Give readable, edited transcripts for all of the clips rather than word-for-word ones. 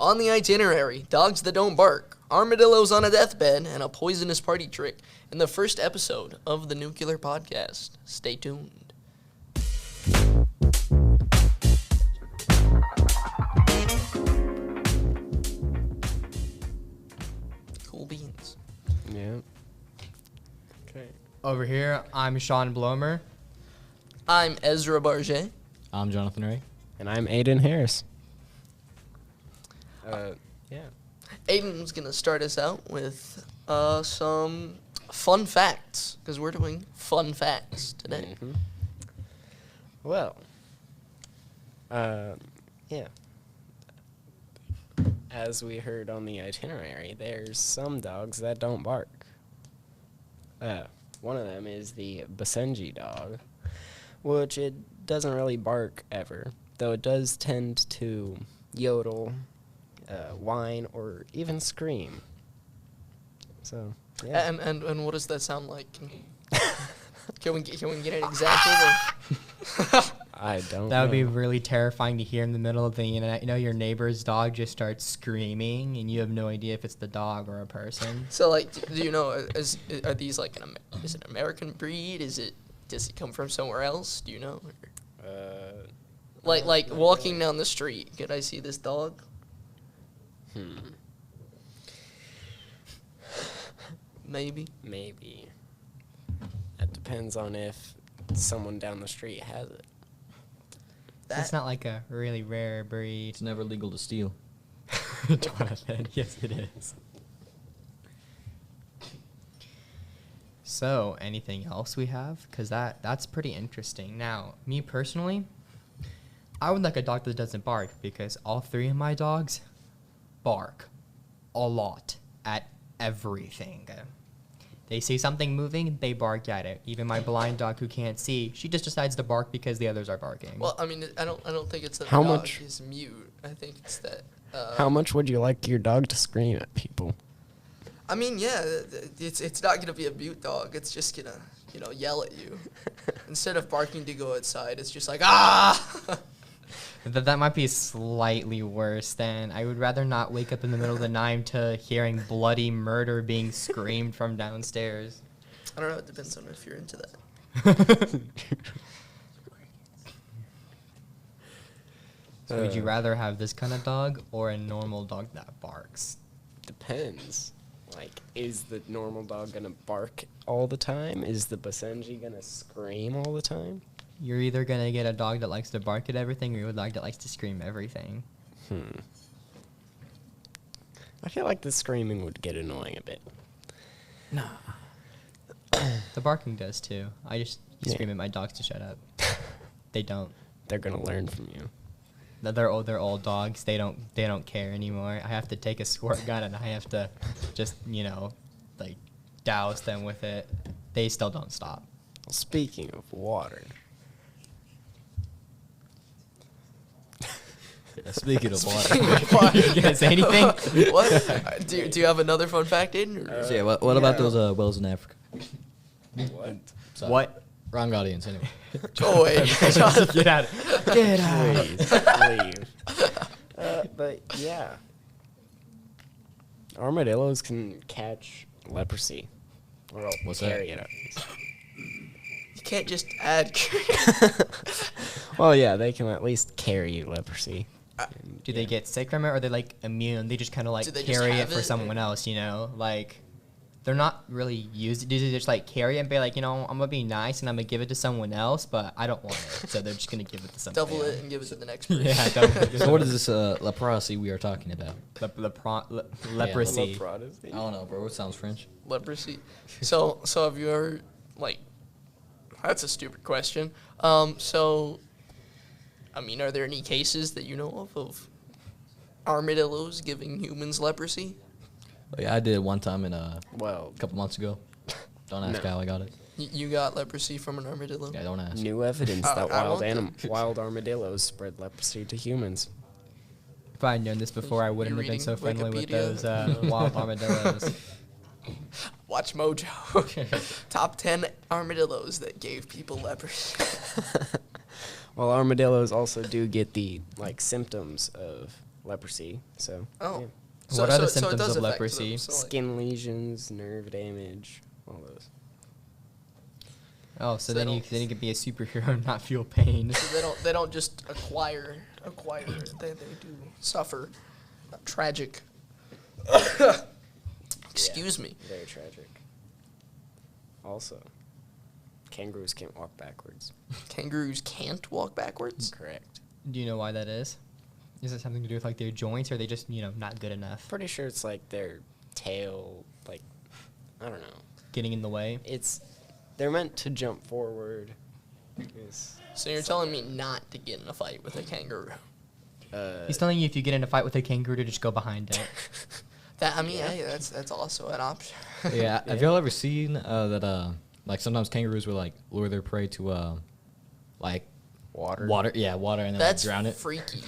On the itinerary, dogs that don't bark, armadillos on a deathbed, and a poisonous party trick in the first episode of the Nuclear Podcast. Stay tuned. Cool beans. Yeah. Okay. Over here, I'm Sean Blomer. I'm Ezra Barget. I'm Jonathan Ray. And I'm Aiden Harris. Yeah. Aiden's going to start us out with some fun facts, because we're doing fun facts today. Mm-hmm. Well, yeah. As we heard on the itinerary, there's some dogs that don't bark. One of them is the Basenji dog, which it doesn't really bark ever, though it does tend to yodel, whine, or even scream. So, yeah. And what does that sound like? Can we get an example? I don't That would be know. really terrifying to hear in the middle of the internet. You know, your neighbor's dog just starts screaming, and you have no idea if it's the dog or a person. So, like, do you know, are these like is it an American breed? Does it come from somewhere else? Do you know? Like walking down the street, could I see this dog? Maybe. Maybe. That depends on if someone down the street has it. It's not like a really rare breed. It's never legal to steal. Jonathan, yes it is. So, anything else we have? Because that's pretty interesting. Now, me personally, I would like a dog that doesn't bark, because all three of my dogs bark a lot at everything. They see something moving, they bark at it. Even my blind dog who can't see, she just decides to bark because the others are barking. Well, I mean, I don't think it's that How the dog much- is mute. I think it's that. How much would you like your dog to scream at people? I mean, yeah, it's not gonna be a mute dog. It's just gonna yell at you. Instead of barking to go outside, it's just like ah. That might be slightly worse then. I would rather not wake up in the middle of the night to hearing bloody murder being screamed from downstairs. I don't know. It depends on if you're into that. So would you rather have this kind of dog or a normal dog that barks? Depends. Like, is the normal dog gonna bark all the time? Is the Basenji gonna scream all the time? You're either going to get a dog that likes to bark at everything or a dog that likes to scream everything. I feel like the screaming would get annoying a bit. Nah. The barking does too. I just scream at my dogs to shut up. They don't. They're gonna learn from you. They're old dogs. They don't care anymore. I have to take a squirt gun and I have to just, like douse them with it. They still don't stop. Well, speaking of water, Speaking of water. You gonna say anything? What? Do you have another fun fact, Aiden? or- So yeah, what about those wells in Africa? what? Sorry. What? Wrong audience, anyway. Go away. Get out. Get out. Please, leave. But yeah, armadillos can catch leprosy, or What's carry that? it. At least. You can't just add. Well, yeah, they can at least carry leprosy. Do they get sick from it, or are they like immune? They just kind of like Do they just carry it have for it, someone or- else, Like, they're not really used. Do they just like carry it and be like, I'm gonna be nice and I'm gonna give it to someone else, but I don't want it, so they're just gonna give it to someone. Double it and give it to the next person. Yeah, double it. So what is this leprosy we are talking about? Leprosy. Leprosy. I don't know, bro. It sounds French. Leprosy. So have you ever That's a stupid question. So, I mean, are there any cases that you know of armadillos giving humans leprosy? Yeah, I did one time a Well, couple months ago. Don't ask No. how I got it. You got leprosy from an armadillo? Yeah, don't ask. new evidence that I want wild armadillos spread leprosy to humans. If I had known this before, I wouldn't have been so reading friendly with Wikipedia? those wild armadillos. Watch Mojo. Top 10 armadillos that gave people leprosy. Well, armadillos also do get the symptoms of leprosy. So Oh. yeah. What are the it symptoms does of affect leprosy? them, so, like- Skin lesions, nerve damage, all those. Oh, so they then you don't- could be a superhero and not feel pain. So they don't just acquire it. They do suffer a tragic. Excuse me. Very tragic. Also, kangaroos can't walk backwards. Kangaroos can't walk backwards. Correct. Do you know why that is? Is it something to do with like their joints, or are they just not good enough, Pretty sure it's like their tail, like, I don't know. getting in the way? They're meant to jump forward. It's, So you're telling me not to get in a fight with a kangaroo? He's telling you if you get in a fight with a kangaroo to just go behind it. Hey, that's also an option. Yeah. Have y'all ever seen that like sometimes kangaroos will like lure their prey to like water. water, and then That's like, drown it. freaky.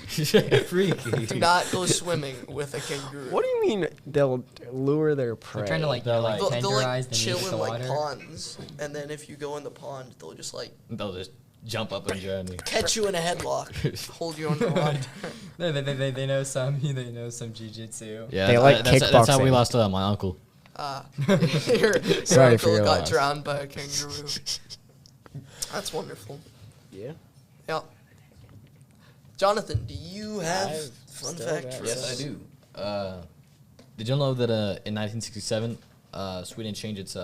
Freaky. Do not go swimming with a kangaroo. What do you mean they'll lure their prey? They're trying to like, They're like They'll tenderize like the chill meat in the like water. ponds, and then if you go in the pond, they'll just like They'll just jump up and drown you. catch you in a headlock, hold you underwater. No, they know some jujitsu. Yeah, They like that's how we kickboxing. lost my uncle. Your Sorry uncle for your got loss. drowned by a kangaroo. That's wonderful. Yeah. Yeah. Jonathan, do you have I've fun still fact got for Yes, us? I do. Did you know that in 1967, Sweden changed its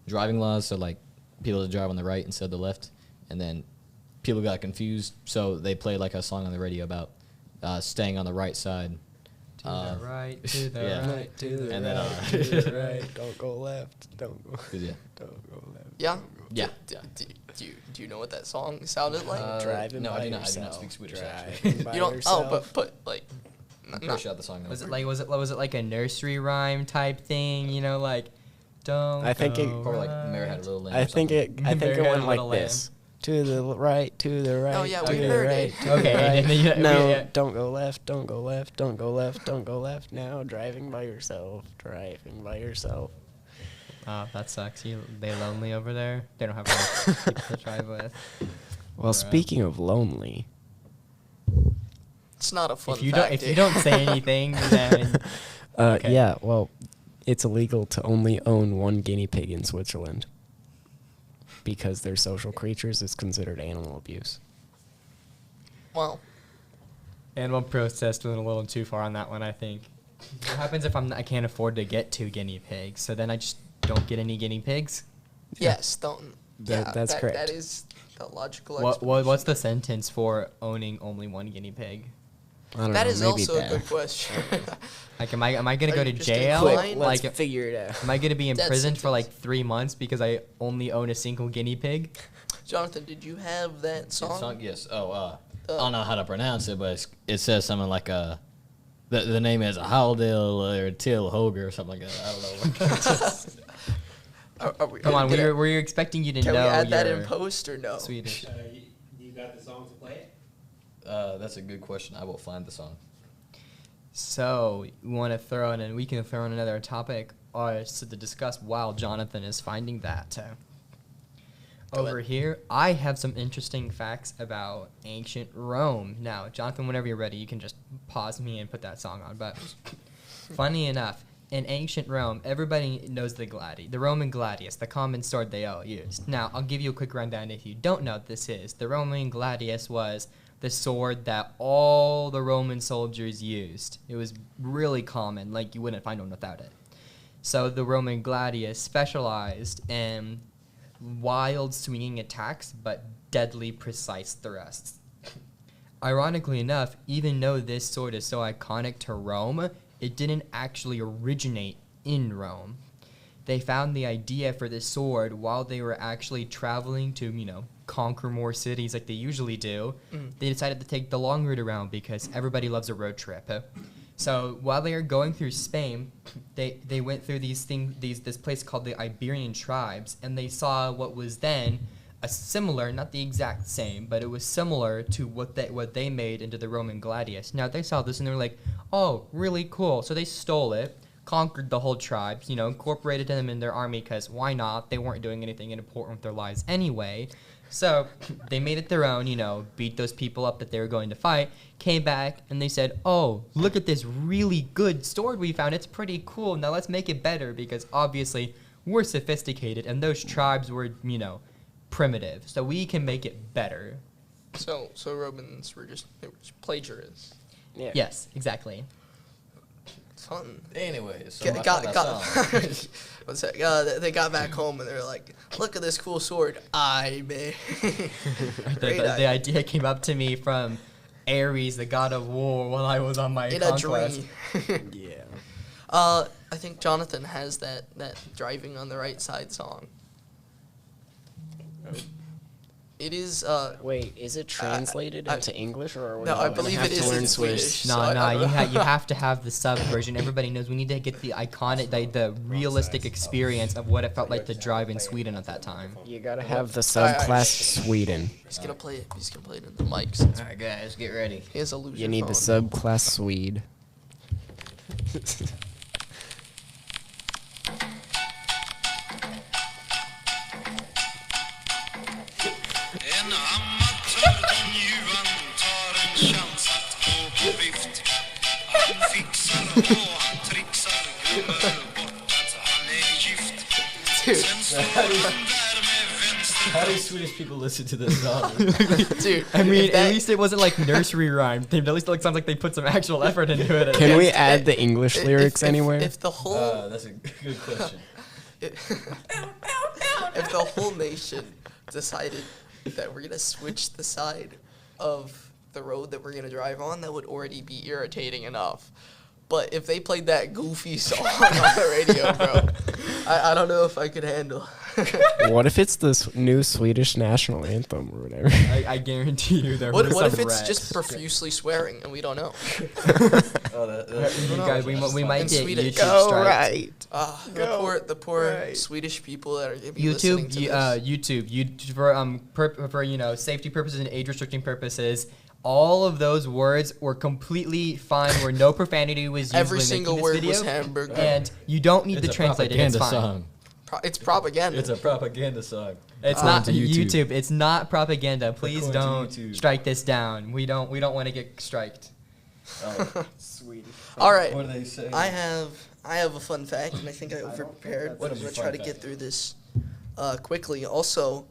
driving laws so like people to drive on the right instead of the left, and then people got confused, so they played like a song on the radio about staying on the right side. To the right, to the yeah. right, to the And then, right, to the right. Don't go left. Don't go. Yeah. Don't go left. Yeah. Yeah. Do you know what that song sounded like? Driving no, by I do not yourself. speak Swedish, Driving by you don't. yourself. Oh, but like. I'm pretty sure the song. Was it like a nursery rhyme type thing? Like, don't. I think it- go Or like right. Mary Had a Little Lamb. I or think something. it Mary had a went like little this. To the right, to the right. Oh, yeah, to we the heard right, it. to the Okay, right. and then you- No, yeah. don't go left, don't go left, don't go left, don't go left. Now driving by yourself, driving by yourself. Oh, that sucks. They lonely over there. They don't have enough people to drive with. Well, Bruh. speaking of lonely, It's not a fun If you fact. don't, if you don't say anything, then Okay. yeah, well, it's illegal to only own one guinea pig in Switzerland because they're social creatures. It's considered animal abuse. Well, animal processed went a little too far on that one. I think. What happens if I can't afford to get 2 guinea pigs? So then I just don't get any guinea pigs. yes, don't. That's correct. That is the logical What's the sentence for owning only 1 guinea pig? I don't That know, is maybe also a death. good question. Like, am I gonna Are go you to just gonna jail? quit? Quick, Like, let's figure it out. am I gonna be in Death prison for like sentence. 3 months because I only own a single guinea pig? Jonathan, did you have that Good song? song? Yes. I don't know how to pronounce it, but it says something like the name is Haldale or Till Hoger or something like that. I don't know. Come on, Can we're expecting you to we know add that in your post or no? Swedish. You got the song to play it? That's a good question. I will find the song. So we want to throw in, and we can throw in another topic to discuss while Jonathan is finding that. Go Over ahead. here, I have some interesting facts about ancient Rome. Now, Jonathan, whenever you're ready, you can just pause me and put that song on. But funny enough, in ancient Rome, everybody knows the Roman gladius, the common sword they all used. Now, I'll give you a quick rundown if you don't know what this is. The Roman gladius was the sword that all the Roman soldiers used. It was really common, like you wouldn't find one without it. So the Roman gladius specialized in wild swinging attacks, but deadly precise thrusts. Ironically enough, even though this sword is so iconic to Rome, it didn't actually originate in Rome. They found the idea for this sword while they were actually traveling to, conquer more cities like they usually do. They decided to take the long route around because everybody loves a road trip. So while they were going through Spain, they went through this place called the Iberian tribes, and they saw what was then a similar, not the exact same, but it was similar to what they made into the Roman gladius. Now they saw this and they were like, "Oh, really cool!" So they stole it, conquered the whole tribe, incorporated them in their army because why not? They weren't doing anything important with their lives anyway. So they made it their own, beat those people up that they were going to fight, came back, and they said, oh, look at this really good sword we found. It's pretty cool. Now let's make it better because obviously we're sophisticated and those tribes were, primitive. So we can make it better. So Romans were just plagiarists. Yeah. Yes, exactly. Fun. Anyways, so They what's that? They got back home and they're like, "Look at this cool sword I made." The idea came up to me from Ares, the god of war, while I was on my In conquest. a dream. Yeah. I think Jonathan has that driving on the right side song. It is. Wait, is it translated into English or are we No, I gonna believe have it to is learn in Swedish. No, So I don't know. you have to have the sub version. Everybody knows we need to get the iconic, the realistic experience of what it felt like to drive in Sweden at that time. You gotta have the subclass Sweden. He's gonna play it. He's gonna play it in the mics. All right, guys, get ready. He has a loser You need the phone. subclass Swede. En amatör, Don Juan, tar en chans att gå på vift. Han fixar och han trixar, glömmer bort att han är gift. Sen står han där med vänster. How do Swedish people listen to this song? Dude, I mean, if that- at least it wasn't like nursery rhyme. At least it sounds like they put some actual effort into it. Can we add the English if- lyrics if- anywhere? If the whole That's a good question. if the whole nation decided that we're gonna switch the side of the road that we're gonna drive on, that would already be irritating enough. But if they played that goofy song on the radio, bro, I don't know if I could handle. What if it's the new Swedish national anthem or whatever? I guarantee you there What was if some it's rats. just profusely swearing and we don't know? Oh, You guys, we might In get Swedish. YouTube strikes. The poor Swedish people that are gonna be listening to this. YouTube for safety purposes and age restricting purposes. All of those words were completely fine. Where no profanity was used. Every when single making word this was video, hamburger. and you don't need It's to a translate it. It's propaganda fine. song. It's propaganda. It's a propaganda song. It's On not to YouTube. It's not propaganda. Please According to don't YouTube. strike this down. We don't want to get striked. Oh, All right. what do they say? I have a fun fact, and I think I overprepared, but What I'm is gonna your try to fun get fact? through this quickly. Also,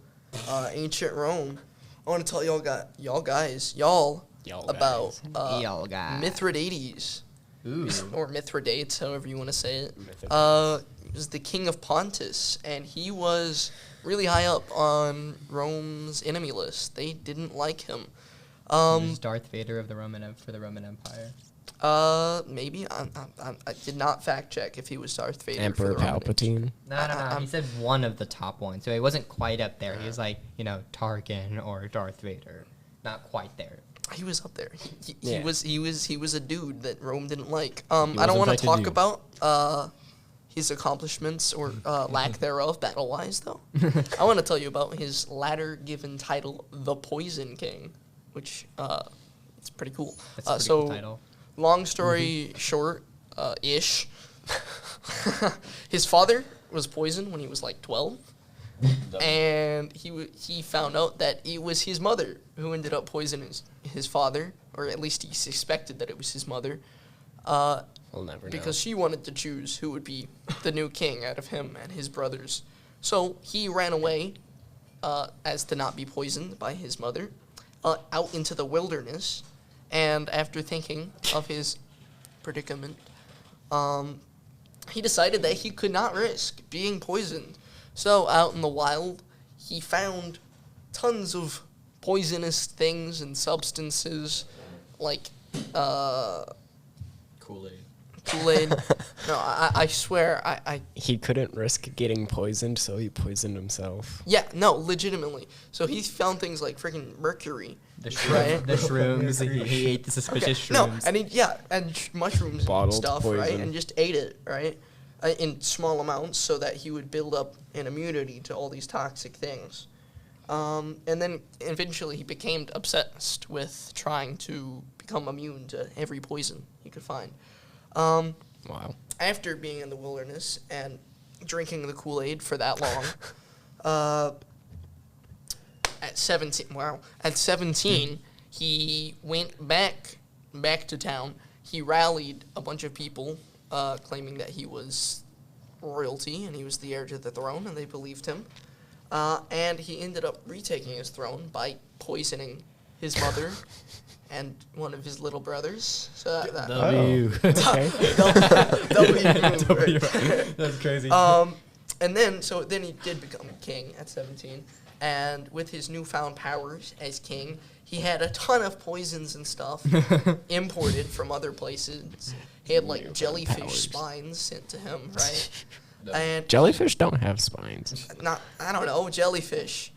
ancient Rome. I want to tell y'all guys about Y'all guys. Mithridates, Ooh. or Mithridates, however you want to say it. He was the king of Pontus, and he was really high up on Rome's enemy list. They didn't like him. He was Darth Vader of the Roman Empire. Maybe I did not fact check if he was Darth Vader. Emperor for the Roman Palpatine. No. He said one of the top ones, so he wasn't quite up there. He was like, Tarkin or Darth Vader, not quite there. He was up there. He Yeah. was a dude that Rome didn't like. I was don't want to infected talk dude. about his accomplishments or lack thereof battle wise though. I want to tell you about his latter given title, the Poison King, which it's pretty cool. That's a pretty so cool title. long story short, ish. His father was poisoned when he was like 12. And he found out that it was his mother who ended up poisoning his father, or at least he suspected that it was his mother, We'll never know. because she wanted to choose who would be the new king out of him and his brothers. So he ran away, as to not be poisoned by his mother, out into the wilderness, and after thinking of his predicament, he decided that he could not risk being poisoned. So out in the wild, he found tons of poisonous things and substances like Kool-Aid. Kool-Aid. No, I swear, I He couldn't risk getting poisoned, so he poisoned himself. yeah, no, legitimately. So he found things like freaking mercury. The Right. shrooms. He ate the suspicious shrooms. No, and mushrooms Bottled and stuff, right? poison. And just ate it, right? In small amounts so that he would build up an immunity to all these toxic things. And then eventually he became obsessed with trying to become immune to every poison he could find. Wow. After being in the wilderness and drinking the Kool-Aid for that long, at 17, he went back to town. He rallied a bunch of people, claiming that he was royalty and he was the heir to the throne, and they believed him. And he ended up retaking his throne by poisoning his mother and one of his little brothers. So W. Okay. W. That's crazy. And then he did become king at 17, and with his newfound powers as king, he had a ton of poisons and stuff imported from other places. He had like jellyfish powers. spines sent to him, right? And Jellyfish don't have spines. I don't know, jellyfish.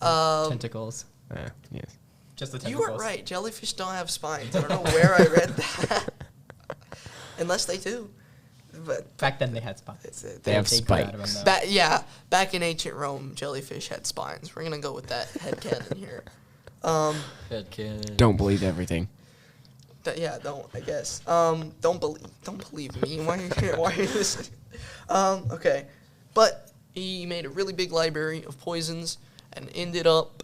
Tentacles. Yes. Just the You tentacles. are right. Jellyfish don't have spines. I don't know where I read that. Unless they do. But Back then they had spots. They have They grew out of them, spikes. though. back in ancient Rome, jellyfish had spines. We're gonna go with that headcanon here. Headcanon. Don't believe everything. Don't, I guess. Don't believe me. Why are you listening? Okay. But he made a really big library of poisons and ended up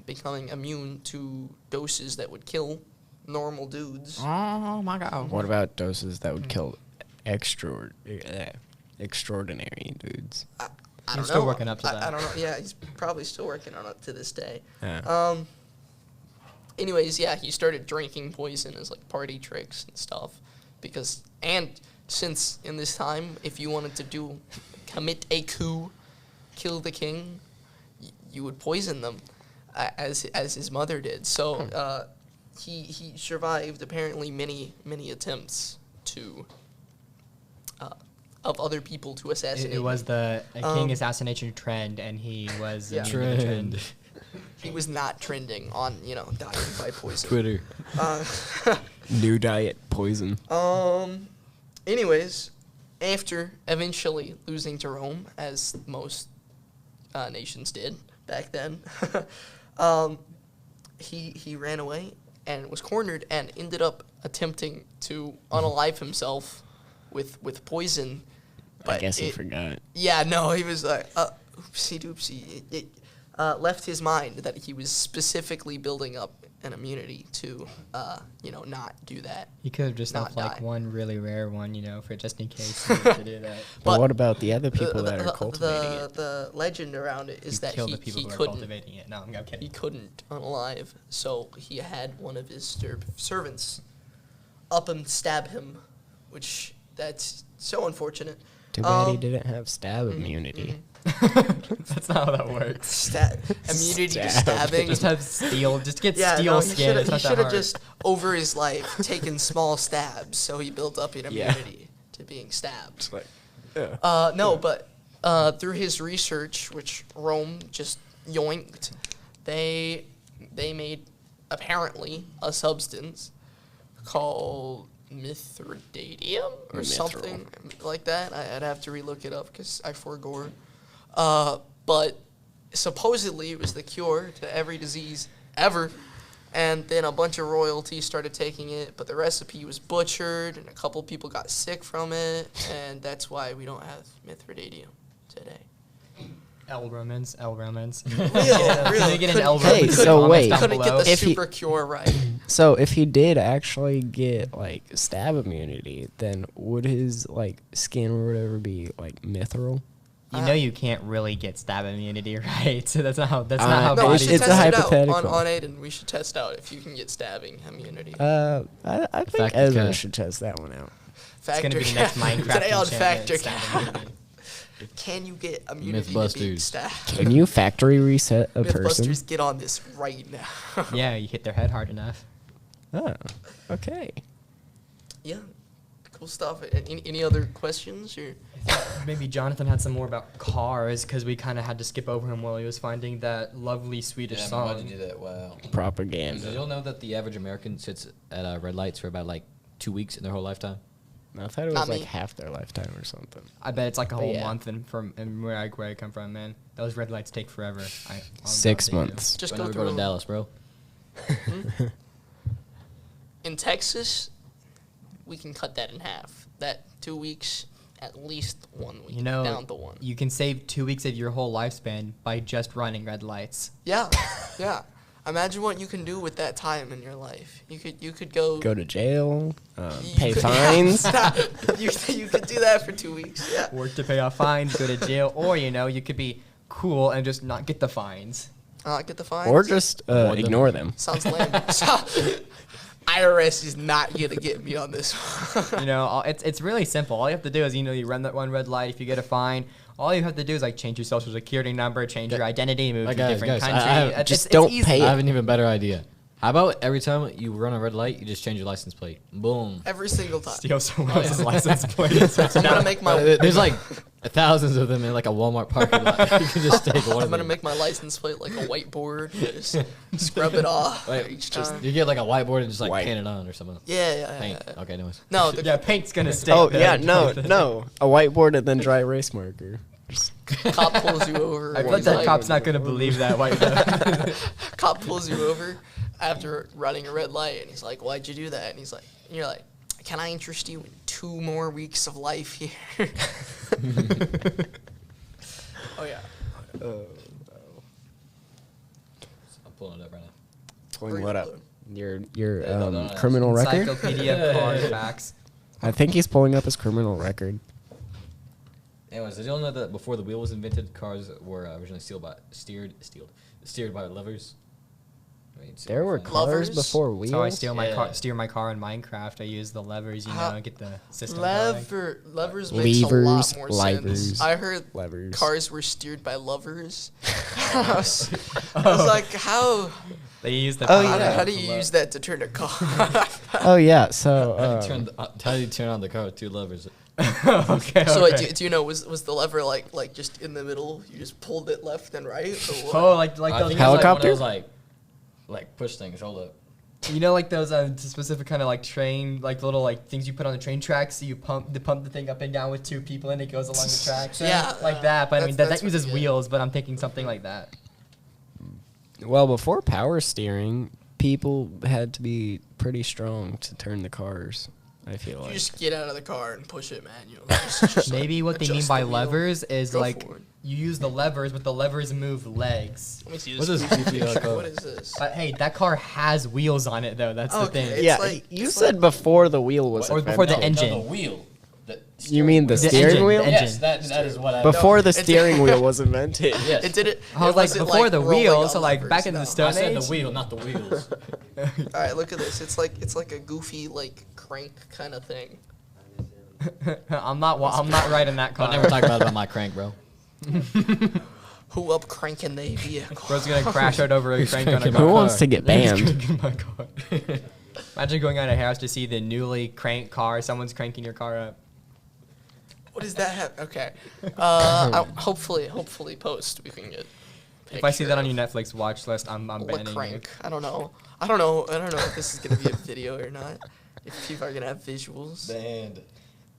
becoming immune to doses that would kill normal dudes. Oh my god. What about doses that would kill extraordinary dudes? I He's don't still know. working up to that. I don't know. Yeah, he's probably still working on it to this day. Yeah. Anyways, yeah, he started drinking poison as like party tricks and stuff, since in this time, if you wanted to commit a coup, kill the king, you would poison them, as his mother did. So he survived apparently many attempts of other people to assassinate. It was him. the king assassination trend, and he was Yeah. immune to the trend. He was not trending on dying by poison. Twitter. New diet poison. Anyways, after eventually losing to Rome, as most nations did back then, he ran away and was cornered and ended up attempting to unalive himself with poison. I guess he forgot. Yeah, no, he was like, oopsie doopsie. It left his mind that he was specifically building up an immunity to, not do that. He could have just Not left like die. one really rare one, for just in case he to do that. But But what about the other people that are cultivating it? The legend around it is You that kill he the people who are couldn't cultivating it. No, I'm he kidding. couldn't unalive, so he had one of his servants up and stab him, which that's so unfortunate. Too bad he didn't have stab immunity. That's not how that works. Immunity to Stab. stabbing. Just have steel. Just get Yeah, steel no, skin. It's he not should that have hard. just over his life taken small stabs, so he built up an Yeah. immunity to being stabbed. Like, No, but through his research, which Rome just yoinked, they made apparently a substance called mithridadium or Mithril. something like that. I'd have to relook it up because I forgot. But supposedly it was the cure to every disease ever. And then a bunch of royalty started taking it, but the recipe was butchered, and a couple people got sick from it, and that's why we don't have mithridadium today. L Romans. Really? Can you get an L Hey, Romans? so comments wait. down Couldn't get below? the If he- super cure right. So if he did actually get like stab immunity, then would his like skin or whatever be like mithril? You know you can't really get stab immunity, right? So that's not how No, bodies. No, we it's- should it's a test it out hypothetical. on Aiden. We should test out if you can get stabbing immunity. I think Fact Ezra check. should test that one out. It's gonna be the next Minecraft Today on enchantment, Factor. stab immunity. Can you get immunity to being Mythbusters. stabbed? Can you factory reset a person? Mythbusters, get on this right now. Yeah, you hit their head hard enough. Oh, okay. Yeah, cool stuff. Any other questions? Or Maybe Jonathan had some more about cars because we kind of had to skip over him while he was finding that lovely Swedish Yeah, song. why'd you do that? Wow. Did Propaganda. you all know that the average American sits at red lights for about like 2 weeks in their whole lifetime? I thought it was Not like me. half their lifetime or something. I bet it's like a But whole yeah. month, and where I come from, man, those red lights take forever. I'll 6 update you. months. just When go we through go to Dallas, bro. in in Texas, we can cut that in half. That 2 weeks, at least 1 week, You know, down to one. you can save 2 weeks of your whole lifespan by just running red lights. Yeah, yeah. Imagine what you can do with that time in your life. You could go Go to jail, you pay could- fines. you could do that for 2 weeks. Yeah. Work to pay off fines, go to jail, or you could be cool and just not get the fines. Get the fines. Or just Avoid them. ignore them. Sounds lame. IRS is not gonna get me on this one. It's really simple. All you have to do is you run that one red light. If you get a fine, all you have to do is change your social security number, change your identity, move to a different guys, country. just don't pay I it. have an even better idea. How about every time you run a red light, you just change your license plate? Boom. Every single time. Steal someone else's license plate. I'm gonna make my. There's like thousands of them in like a Walmart parking lot. You can just take one I'm of gonna them. make my license plate like a whiteboard. Just scrub it off Wait, each just time. you get like a whiteboard and just like White. paint it on or something. Yeah. Paint. Okay, anyways. No, Yeah, paint's gonna stay. Oh there. yeah, no. A whiteboard and then dry erase marker. cop pulls you over. I feel and like he's that cop's not gonna believe that. Why? Cop pulls you over after running a red light, and he's like, "Why'd you do that?" And he's like, and "You're like, can I interest you in 2 more weeks of life here?" Oh yeah. I'm pulling it up right now. Pulling what up? Your no, criminal record? Encyclopedia of car facts. I think he's pulling up his criminal record. Anyways, did you all know that before the wheel was invented, cars were originally steered by levers? I mean, There were super cars Lovers? before wheels. So I steer Yeah. my car in Minecraft. I use the levers, How- get the system going. Levers makes a lot more Levers, sense. I heard levers. cars were steered by lovers. I was like, how? They use the. Oh, How, yeah. how do you use that to turn a car? Oh yeah, so how do you turn on the car with 2 levers? Okay. So okay. do you know was the lever like just in the middle? You just pulled it left and right. Or what? Oh, like I those think Helicopter? It was like push things. Hold up. like those specific kind of train little things you put on the train tracks. So you pump the thing up and down with 2 people and it goes along the tracks. Yeah, like that. But I mean that's that uses what- yeah. wheels. But I'm thinking something like that. well before power steering, people had to be pretty strong to turn the cars. I feel You like. just get out of the car and push it manually. Just Maybe what they mean adjust by the wheel. levers is Go like for it. you use the levers, but the levers move legs. Let me see What's this. this goofy car? What is this? But hey, that car has wheels on it though. That's the Okay. thing. It's Yeah, like- you it's said like- before the wheel was Or before the invented. engine. No, the wheel. The You mean the steering steering engine, wheel? the Yes, engine. that is what I. Before the it's- steering wheel was invented. Yes. It did it. I was it like wasn't, before the rolling wheel, on so like back in the levers, Stone I said Age. the wheel, not the wheels. All right, look at this. It's like a goofy crank kind of thing. I'm not riding that car. Don't ever talk about my crank, bro. Who up cranking the vehicle? Bro's gonna crash out over a crank on a cranking car. Who wants to get banned? My car. Imagine going out of house to see the newly cranked car. Someone's cranking your car up. What does that have? Okay. Hopefully post we can get. If I see that on picture your Netflix watch list, I'm of banning you. crank. I don't know if this is gonna be a video or not. If people are gonna have visuals. Banned.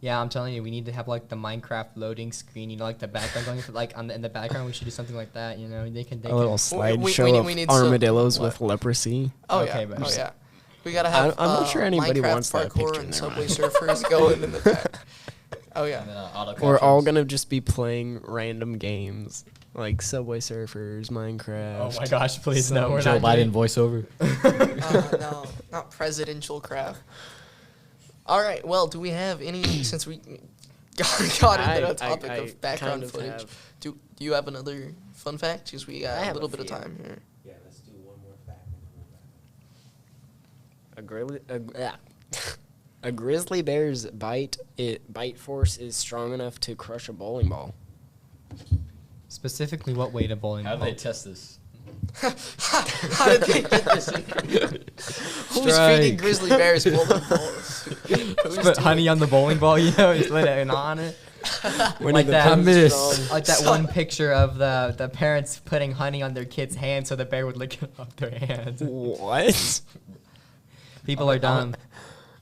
Yeah, I'm telling you, we need to have like the Minecraft loading screen. The background going in the background. We should do something like that. They can. A little we slideshow need- of we need some- armadillos what? with leprosy. Oh Okay, yeah. but- Oh yeah. We gotta have. I'm not sure anybody Minecraft wants that parkour picture in and their Subway mind. Surfers going in the back. Oh yeah. And then, auto We're all captions. gonna just be playing random games like Subway Surfers, Minecraft. Oh my gosh! Please no, we're Joe not. Biden voiceover. No, not presidential craft. All right. Well, do we have any? Since we got into the topic of background kind of footage, have- do you have another fun fact? Because we I got a have little a bit of few. time here. Yeah, let's do one more fact. A grizzly bear's bite force is strong enough to crush a bowling ball. Specifically, what weight a bowling How ball? do they test this? How did they get this? Who's Strike. feeding grizzly bears bowling balls? Who's Put honey on the bowling ball, and let it on it. Like that. I missed. Like that one picture of the parents putting honey on their kid's hand so the bear would lick it off their hands. What? People are dumb.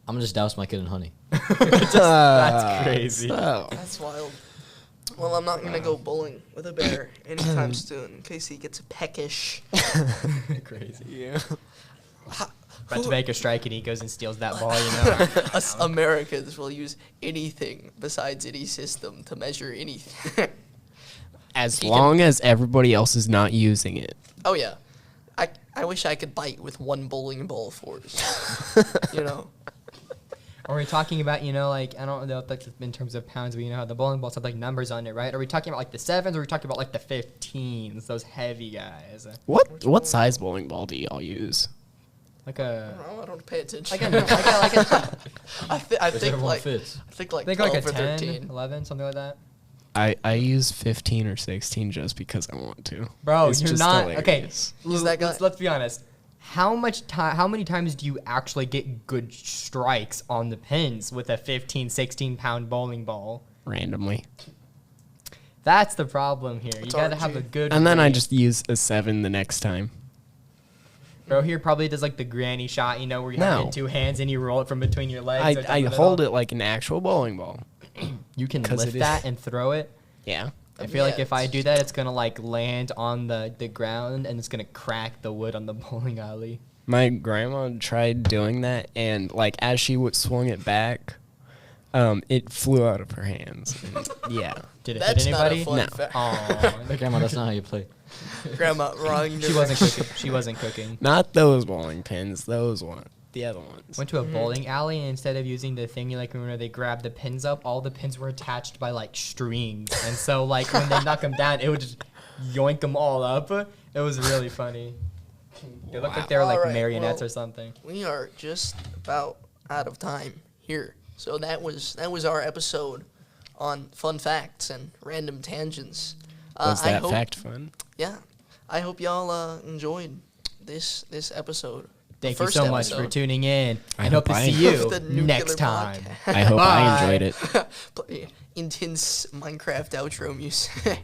I'm gonna just douse my kid in honey. That's crazy. So, That's wild. Well, I'm not gonna go bowling with a bear anytime soon, in case he gets peckish. Crazy. yeah. about to make a strike, and he goes and steals that ball. You know. Us Americans will use anything besides any system to measure anything. As He long as everybody else is not using it. Oh yeah, I wish I could bite with one bowling ball force. You know. Are we talking about, like, I don't know if that's in terms of pounds, but you know how the bowling balls have, like, numbers on it, right? Are we talking about, like, the 7s, or are we talking about, like, the 15s, those heavy guys? What size bowling ball do y'all use? Like a... I don't pay attention. Like a I think everyone like fits. I think like like 12 a or 10, 13. 11, something like that. I use 15 or 16 just because I want to. Bro, It's you're just not... hilarious. Okay, He's that guy. let's be honest. How many times do you actually get good strikes on the pins with a 15, 16-pound bowling ball? Randomly. That's the problem here. You It's gotta RNG. have a good And then I range. just use a 7 the next time. Bro here probably does like the granny shot, where you have it No. in 2 hands and you roll it from between your legs. I hold it like an actual bowling ball. You can 'Cause lift it is- that and throw it. Yeah. I feel like Yeah, if I it's do that, it's gonna like land on the ground and it's gonna crack the wood on the bowling alley. My grandma tried doing that, and like as she swung it back, it flew out of her hands. And, yeah. Did it That's hit not anybody? a fun No. fact. Aw. Hey, Grandma, that's not how you play. Grandma, wrong. She wasn't cooking. She wasn't cooking. Not those bowling pins. Those ones. The other ones. Went to a bowling alley and instead of using the thing like when they grab the pins up, all the pins were attached by like strings, and so like when they knock them down, it would just yoink them all up. It was really funny. They looked like they were like Alright, marionettes well, or something. We are just about out of time here. So that was our episode on fun facts and random tangents. Was I that hope, fact fun? Yeah, I hope y'all enjoyed this episode. The Thank you first so much for episode tuning in. I And hope to hope see I- you of the Nuclear next time. Podcast. I hope I Bye. enjoyed it. Intense Minecraft outro music.